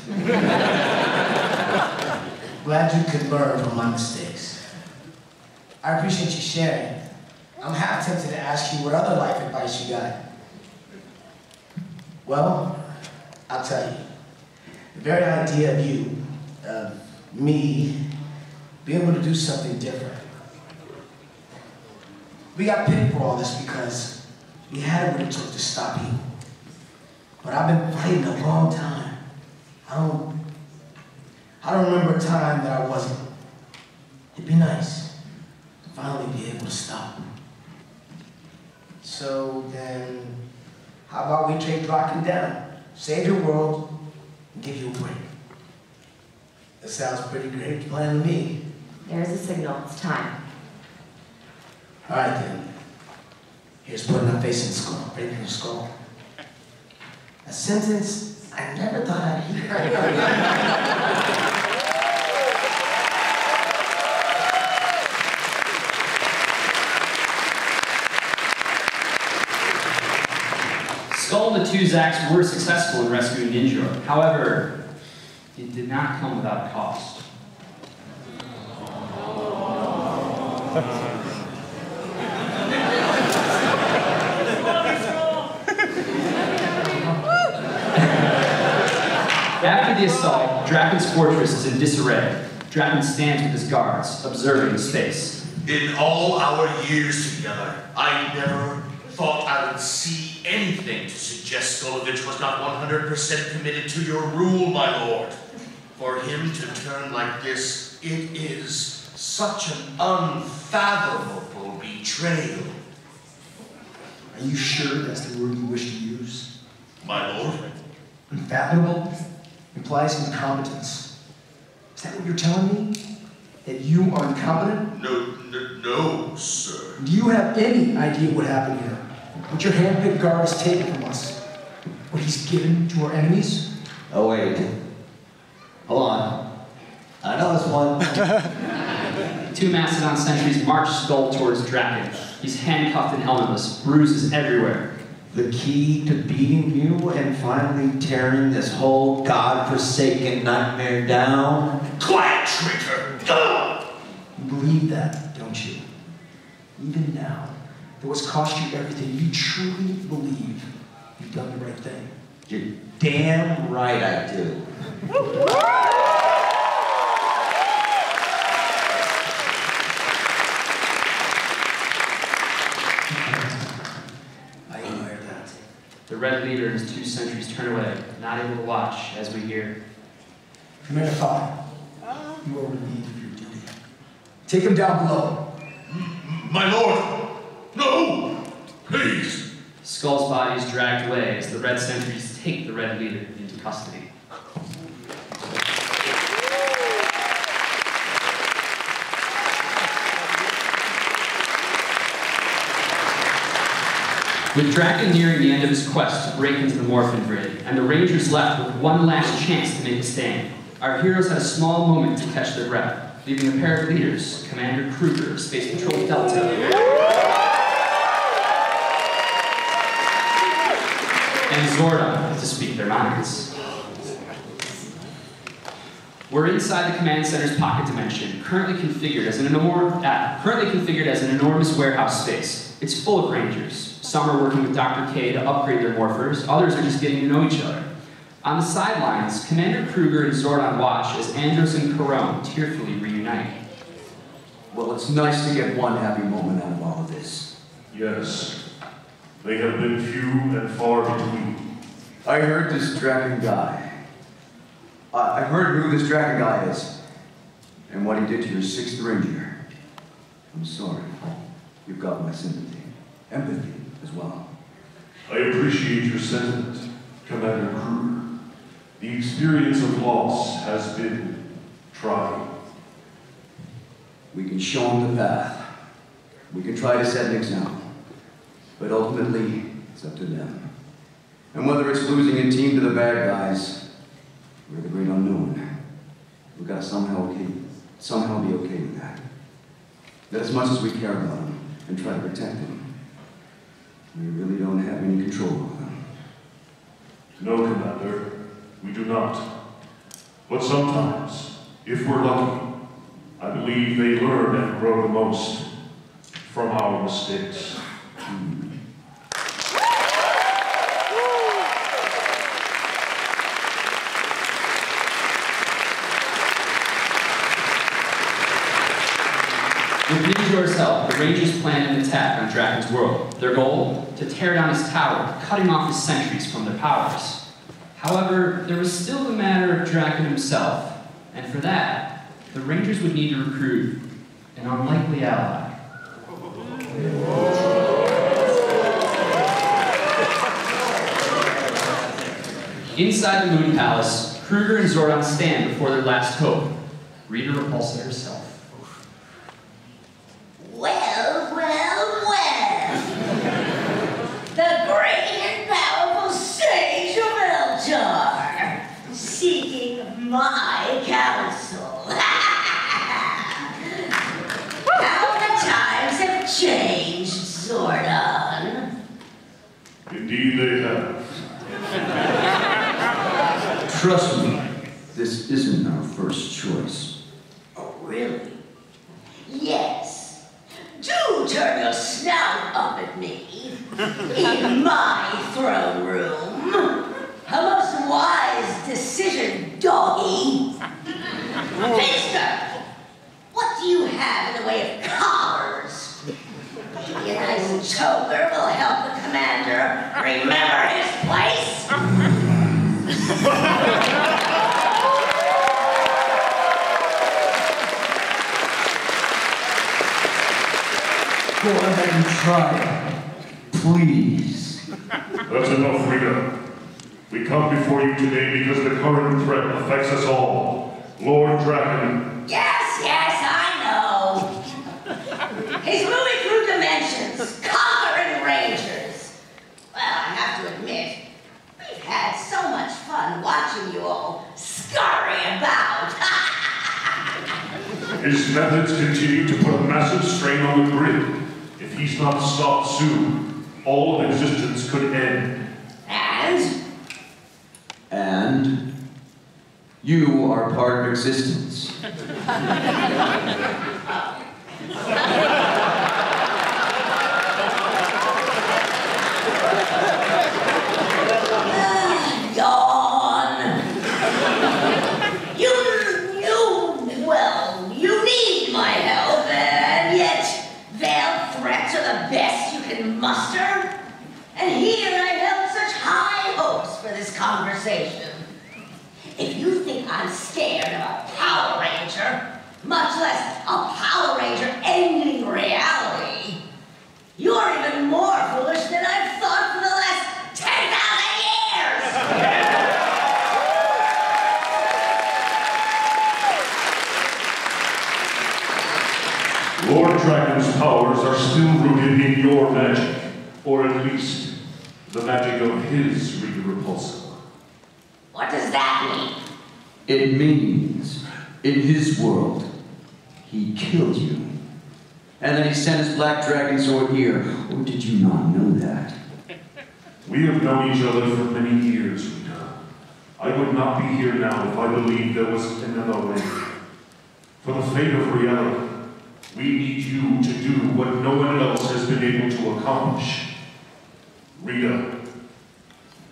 Glad you could learn from my mistakes. I appreciate you sharing. I'm half tempted to ask you what other life advice you got. Well, I'll tell you. The very idea of you, me, being able to do something different. We got picked for all this because we had what it took to stop you. But I've been fighting a long time. I don't remember a time that I wasn't. It'd be nice to finally be able to stop. So then, how about we take Drakkon down, save your world, and give you a break? That sounds pretty great plan to me. There's a signal. It's time. All right then. Here's putting our face in the skull, breaking your skull. A sentence I never thought I'd hear. Skull and the two Zacks were successful in rescuing Ninja. However, it did not come without a cost. After the assault, Drakkon's fortress is in disarray. Drakkon stands with his guards, observing the space. In all our years together, I never thought I would see anything to suggest Skolovich was not 100% committed to your rule, my lord. For him to turn like this, it is such an unfathomable betrayal. Are you sure that's the word you wish to use? My lord? Unfathomable implies incompetence. Is that what you're telling me? That you are incompetent? No, sir. Do you have any idea what happened here? What your hand-picked guard has taken from us? What he's given to our enemies? Oh, wait. Hold on. I know this one. Two Mastodon sentries march Skull towards Drakkon. He's handcuffed and helmetless, bruises everywhere. The key to beating you and finally tearing this whole godforsaken nightmare down? Quiet, traitor! You believe that, don't you? Even now, though it's cost you everything, you truly believe you've done the right thing. You're damn right I do. I admire that. The Red Leader and his two sentries turn away, not able to watch as we hear. Commander 5, you are relieved of your duty. Take him down below. My lord! No! Please! Skull's body is dragged away as the Red Sentries take the Red Leader into custody. With Drakkon nearing the end of his quest to break into the Morphin Grid, and the Rangers left with one last chance to make a stand, our heroes had a small moment to catch their breath, leaving a pair of leaders, Commander Kruger of Space Patrol Delta, and and Zordon to speak their minds. We're inside the command center's pocket dimension, currently configured as an enormous warehouse space. It's full of Rangers. Some are working with Dr. K to upgrade their morphers, others are just getting to know each other. On the sidelines, Commander Kruger and Zordon watch as Andros and Caron tearfully reunite. Well, it's nice to get one happy moment out of all of this. Yes. They have been few and far between. I heard this Drakkon guy. I heard who this Drakkon guy is. And what he did to your 6th Ranger. I'm sorry. You've got my sympathy. Empathy as well. I appreciate your sentiment, Commander Kruger. The experience of loss has been trying. We can show them the path. We can try to set an example. But ultimately, it's up to them. And whether it's losing a team to the bad guys, or the great unknown, we've got to somehow be okay with that. That as much as we care about them and try to protect them, we really don't have any control over them. No, Commander, we do not. But sometimes, if we're lucky, I believe they learn and grow the most from our mistakes. With Ninjor's help, the Rangers plan an attack on Drakkon's world. Their goal? To tear down his tower, cutting off his sentries from their powers. However, there was still the matter of Drakkon himself, and for that, the Rangers would need to recruit an unlikely ally. Inside the Moon Palace, Kruger and Zordon stand before their last hope, Rita Repulsa herself. Well, well, well. The great and powerful sage of Eltar, seeking my counsel. How the times have changed, Zordon. Indeed they have. Trust me, this isn't our first choice. Oh, really? Yes. Do turn your snout up at me. In my throne room. A most wise decision, doggy. Finster, what do you have in the way of collars? Maybe a nice choker will help the commander remember his place. Go ahead and try it, please. That's enough, Rita. We come before you today because the current threat affects us all. Lord Drakkon. Yes, yes, I know. He's moving through dimensions, conquering Rangers. Well, I have to admit, we've had so much fun watching you all scurry about. His methods continue to put a massive strain on the grid. If he's not stopped soon, all of existence could end. And you are part of existence. Yawn. You need my help, and yet veiled threats are the best you can muster. And here I held such high hopes for this conversation. If you think I'm scared of a Power Ranger, much less a Power Ranger ending reality, you're even more foolish than I've thought for the last 10,000 years! Lord Drakkon's powers are still rooted in your magic, or at least the magic of his Rita Repulsa. What does that mean? It means, in his world, he killed you. And then he sent his black dragon sword here. Or did you not know that? We have known each other for many years, Rita. I would not be here now if I believed there was another way. For the fate of Riella, we need you to do what no one else has been able to accomplish. Rita,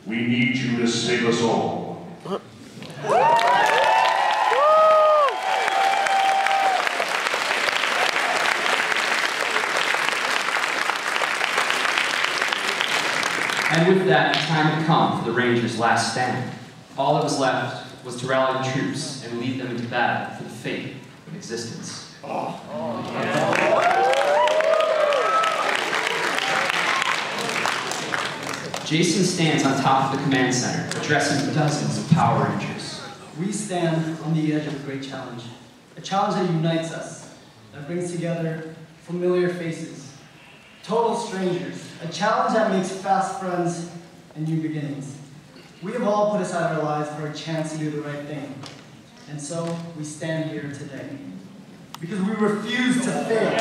we need you to save us all. And with that, the time had come for the Rangers' last stand. All that was left was to rally the troops and lead them into battle for the fate of existence. Jason stands on top of the command center, addressing dozens of Power Rangers. We stand on the edge of a great challenge. A challenge that unites us, that brings together familiar faces, total strangers. A challenge that makes fast friends and new beginnings. We have all put aside our lives for a chance to do the right thing. And so we stand here today. Because we refuse to fail.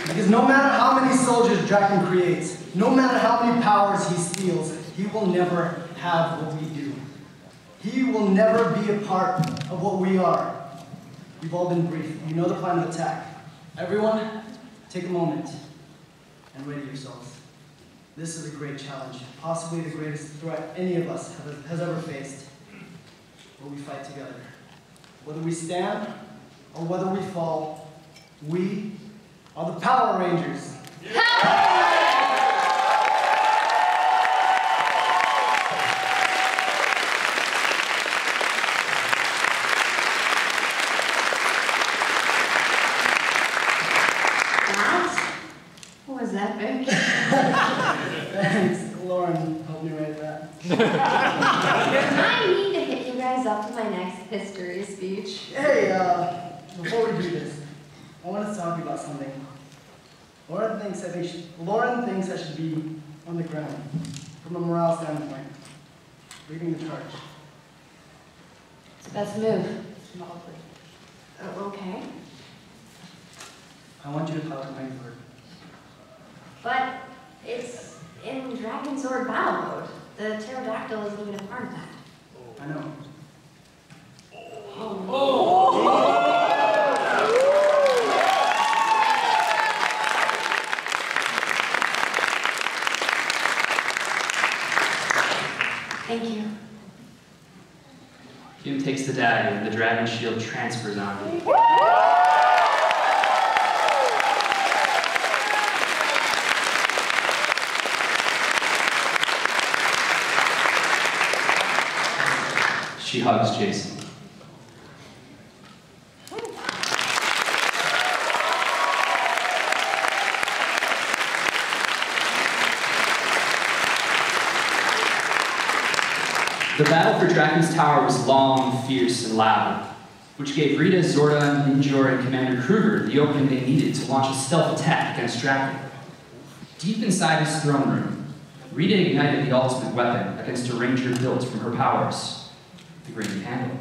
Because no matter how many soldiers Drakkon creates, no matter how many powers he steals, he will never have what we do. He will never be a part of what we are. You've all been briefed. You know the plan of attack. Everyone, take a moment and ready yourselves. This is a great challenge, possibly the greatest threat any of us has ever faced. Will we fight together? Whether we stand or whether we fall, we are the Power Rangers. What was that, Vic? Thanks, Lauren helped me write that. I need to hit you guys up to my next history speech. Hey, before we do this, I want to talk to you about something. Lauren thinks I should be on the ground, from a morale standpoint, leading the charge. It's the best move. Okay. I want you to talk to my word. But it's in Dragon Sword battle mode. The pterodactyl isn't even a part of that. I know. Thank you. Kim takes the dagger, and the dragon shield transfers on him. She hugs Jason. The battle for Drakkon's Tower was long, fierce, and loud, which gave Rita, Zorda, Ninjor, and Commander Kruger the opening they needed to launch a stealth attack against Drakkon. Deep inside his throne room, Rita ignited the ultimate weapon against a ranger built from her powers, the Green Candle.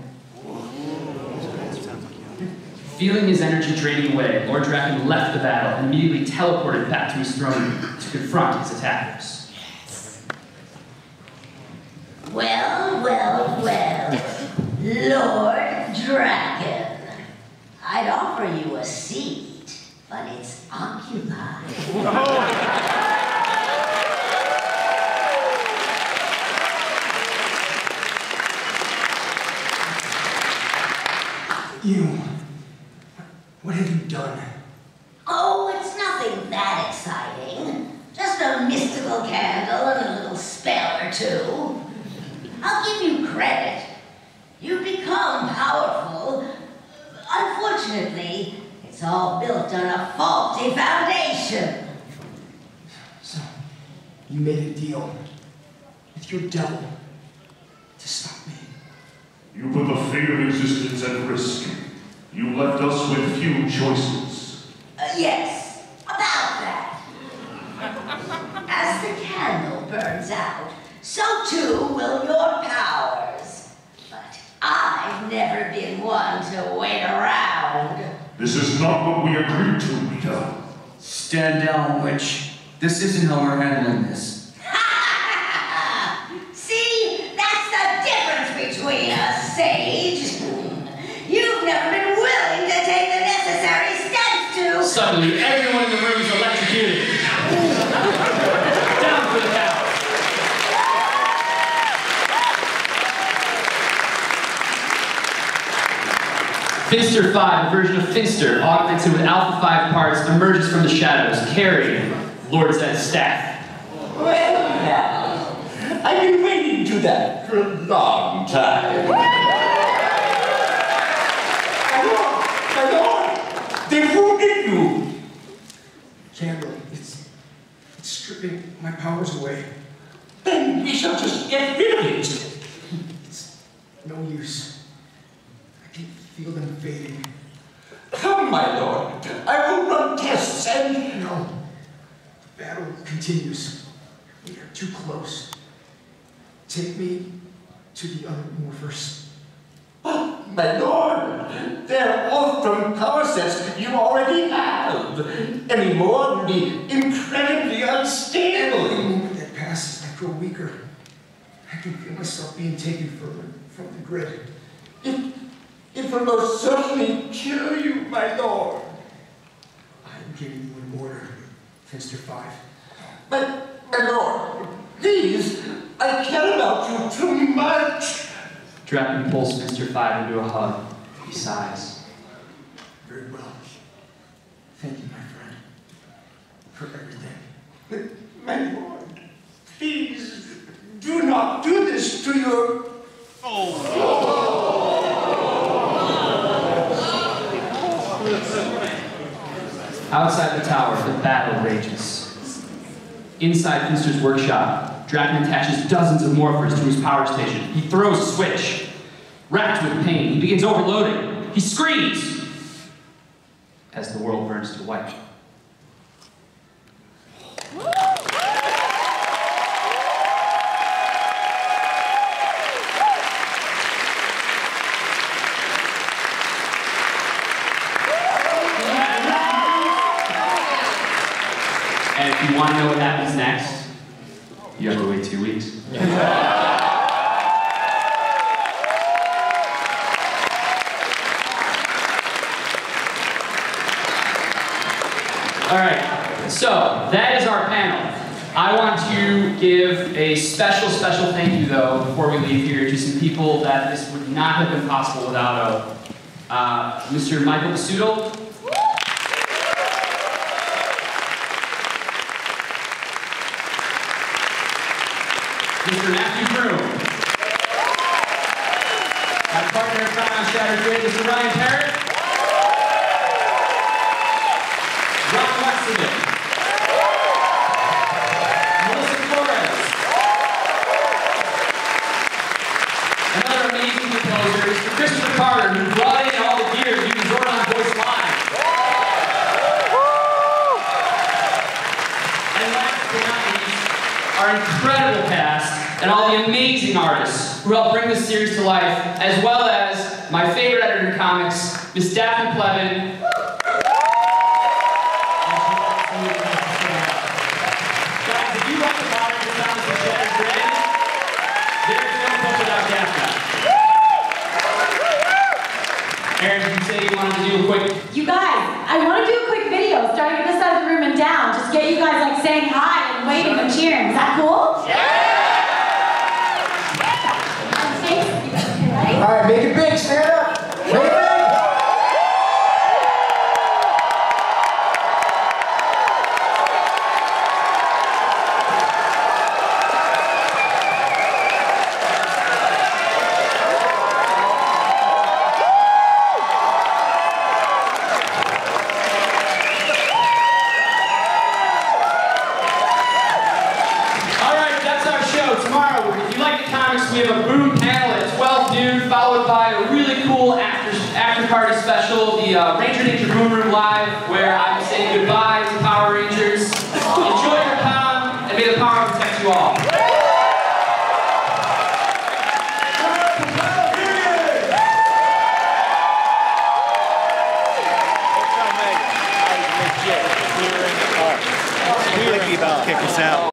Feeling his energy draining away, Lord Drakkon left the battle and immediately teleported back to his throne room to confront his attackers. Well, well, well, Lord Drakkon. I'd offer you a seat, but it's occupied. You, what have you done? Oh, it's nothing that exciting. Just a mystical candle and a little spell or two. I'll give you credit. You've become powerful. Unfortunately, it's all built on a faulty foundation. So, you made a deal with your devil to stop me. You put the fate of existence at risk. You left us with few choices. Yes, about that. As the candle burns out, so too will your powers. But I've never been one to wait around. This is not what we agreed to, Rita. Stand down, witch. This isn't how we're handling this. See, that's the difference between us, Sage. You've never been willing to take the necessary steps to... Suddenly, everyone in the room is electrocuted. Down for the count. Finster 5, a version of Finster, augmented with Alpha 5 parts, emerges from the shadows, carrying Lord Zed's staff. Well, now, I've been waiting to that for a long time. My lord, they wounded you. Candle, it's stripping my powers away. Then we shall just get rid of it. It's no use. I can feel them fading. Come, my lord, I will run tests and... No. The battle continues. We are too close. Take me to the other morphers. Oh, my lord, they're all from power sets that you already have. Any more would be incredibly unstable. The moment that passes, I grow weaker. I can feel myself being taken further from the grid. It will most certainly kill you, my lord. I'm giving you an order, Finster 5. But, my lord, please, I care about you too much. Drakkon pulls Finster 5 into a hug. He sighs. Very well. Thank you, my friend, for everything. But, my lord, please, do not do this to your... Outside the tower, the battle rages. Inside Finster's workshop, Drakkon attaches dozens of morphers to his power station. He throws a switch. Racked with pain, he begins overloading. He screams as the world burns to white. And if you want to know what happens next, you have to wait 2 weeks. All right, so that is our panel. I want to give a special thank you, though, before we leave here, to some people that this would not have been possible without Mr. Michael Basuto. Mr. Matthew Broom. My partner in Crown on Shattered Grid, Mr. Ryan Parrott. Ron Wasserman. Melissa Flores. Another amazing composer, Mr. Christopher Carter, who brought in all the gear to do Zordon Voice Live. And last but not least, our incredible cast and all the amazing artists who helped bring this series to life, as well as my favorite editor in comics, Miss Daphne Plevin. Guys, if you want to buy the comics of Shattered Grid, there's no book without Daphne. Erin, you say you wanted to do a quick... You guys, I want to do a quick video, starting at this side of the room and down. Just get you guys like saying hi and waving and cheering. Is that cool? Yeah! All right, make it big, stand up. Make it big. All right, that's our show. Tomorrow, if you like the comics, we have a boom panel at 12 noon, followed by a really cool after-party special, the Ranger Ninja Boom Room Live, where I'm saying goodbye to Power Rangers. Enjoy your con, and may the power protect you all. legit clearing up. Completely about to kick us out.